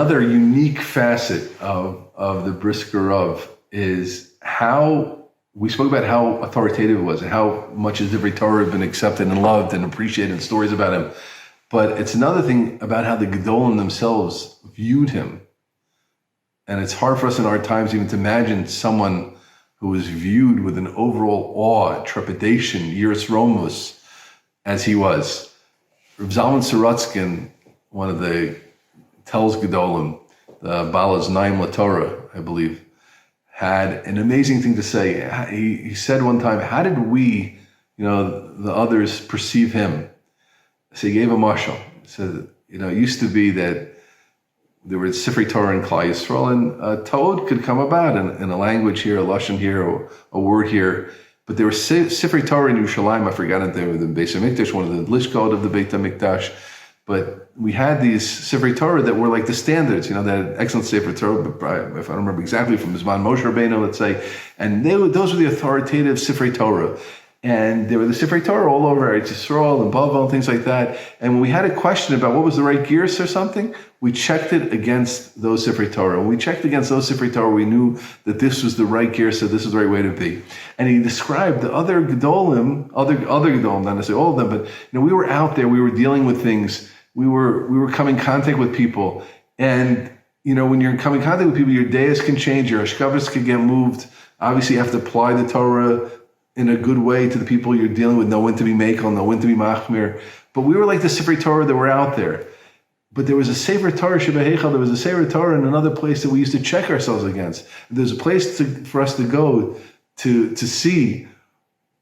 another unique facet of the Brisker Rav is how we spoke about how authoritative it was and how much his every Torah had been accepted and loved and appreciated, and stories about him. But it's another thing about how the Gedolim themselves viewed him. And it's hard for us in our times even to imagine someone who was viewed with an overall awe, trepidation, yiras romus, as he was. Reb Zalman Sorotzkin, one of the Telz Gedolim, the Balas Naim LaTorah, I believe, had an amazing thing to say. He said one time, how did we, the others, perceive him? So he gave a mashal. He said, it used to be that there was Sifrei Torah in Klal Yisrael, and a Toad could come about in a language here, a lashon here, or a word here. But there was Sifrei Torah in Yerushalayim. I forgot it. They were the Beis HaMikdash, one of the lishkot of the Beit HaMikdash. But we had these Sifrei Torah that were like the standards, that excellent Sefer Torah, if I don't remember exactly, from Zman Moshe Rabbeinu, let's say. And those were the authoritative Sifrei Torah. And there were the Sifrei Torah all over Eretz Yisrael and Bavel and things like that. And when we had a question about what was the right gears or something, we checked it against those Sifrei Torah. When we checked against those Sifrei Torah, we knew that this was the right gear, so this was the right way to be. And he described the other Gedolim, other Gedolim, not necessarily all of them, but we were out there, we were dealing with things, we were coming in contact with people. And when you're in coming in contact with people, your dayas can change, your ashkavas can get moved. Obviously, you have to apply the Torah in a good way to the people you're dealing with, know when to be mekel, know when to be machmir. But we were like the Sifrei Torah that were out there. But there was a Sefer Torah Shebeheichal, there was a Sefer Torah in another place that we used to check ourselves against. There's a place for us to go to see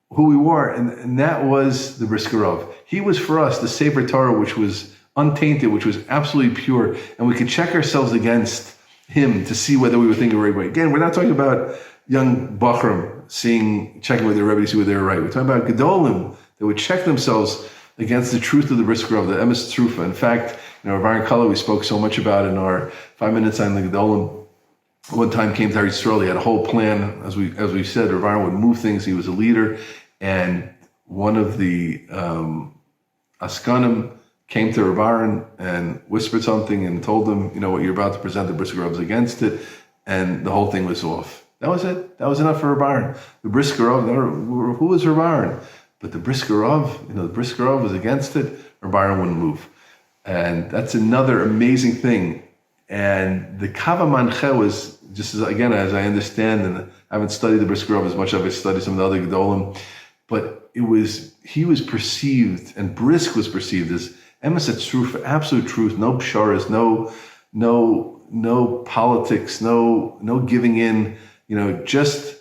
who we were, and that was the Brisker Rav. He was for us the Sefer Torah, which was untainted, which was absolutely pure, and we could check ourselves against him to see whether we were thinking the right way. Again, we're not talking about young Bachram checking with their Rebbe to see whether they were right. We're talking about Gedolim that would check themselves against the truth of the Brisker Rav, the Emes Trufa. In fact, Rav Aaron Kala, we spoke so much about in our 5 minutes on the Gedolim. One time came to Eretz Yisrael, he had a whole plan. As we said, Rav Aaron would move things. He was a leader, and one of the Askanim came to Rav Aaron and whispered something and told him, what you're about to present, the Brisker Rav is against it, and the whole thing was off. That was it. That was enough for Rav Aaron. The Brisker Rav, who was Rav Aaron? But the Brisker Rav, the Brisker Rav was against it. Rav Aaron wouldn't move. And that's another amazing thing. And the Kava Manche was, just as I understand, and I haven't studied the Brisker Rav as much as I've studied some of the other Gedolim, but he was perceived, and Brisk was perceived as Emes Truth, absolute truth, no psharas, no politics, no giving in. Just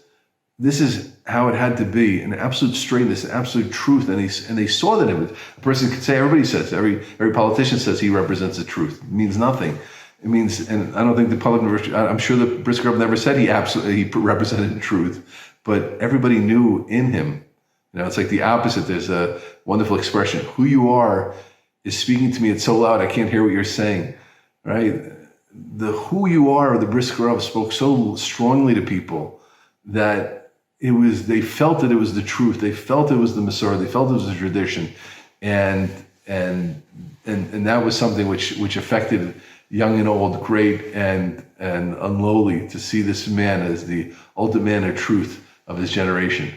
this is how it had to be, an absolute straightness, an absolute truth, and they saw that it was. A person could say, everybody says, every politician says he represents the truth. It means nothing. It means, and I don't think the public, I'm sure the Brisker Rav never said he represented the truth, but everybody knew in him. It's like the opposite. There's a wonderful expression: "Who you are is speaking to me. It's so loud I can't hear what you're saying." Right? The who you are of the Brisker Rav spoke so strongly to people that they felt that it was the truth. They felt it was the Masorah. They felt it was the tradition, and that was something which affected young and old, great and unlowly, to see this man as the ultimate man of truth of his generation.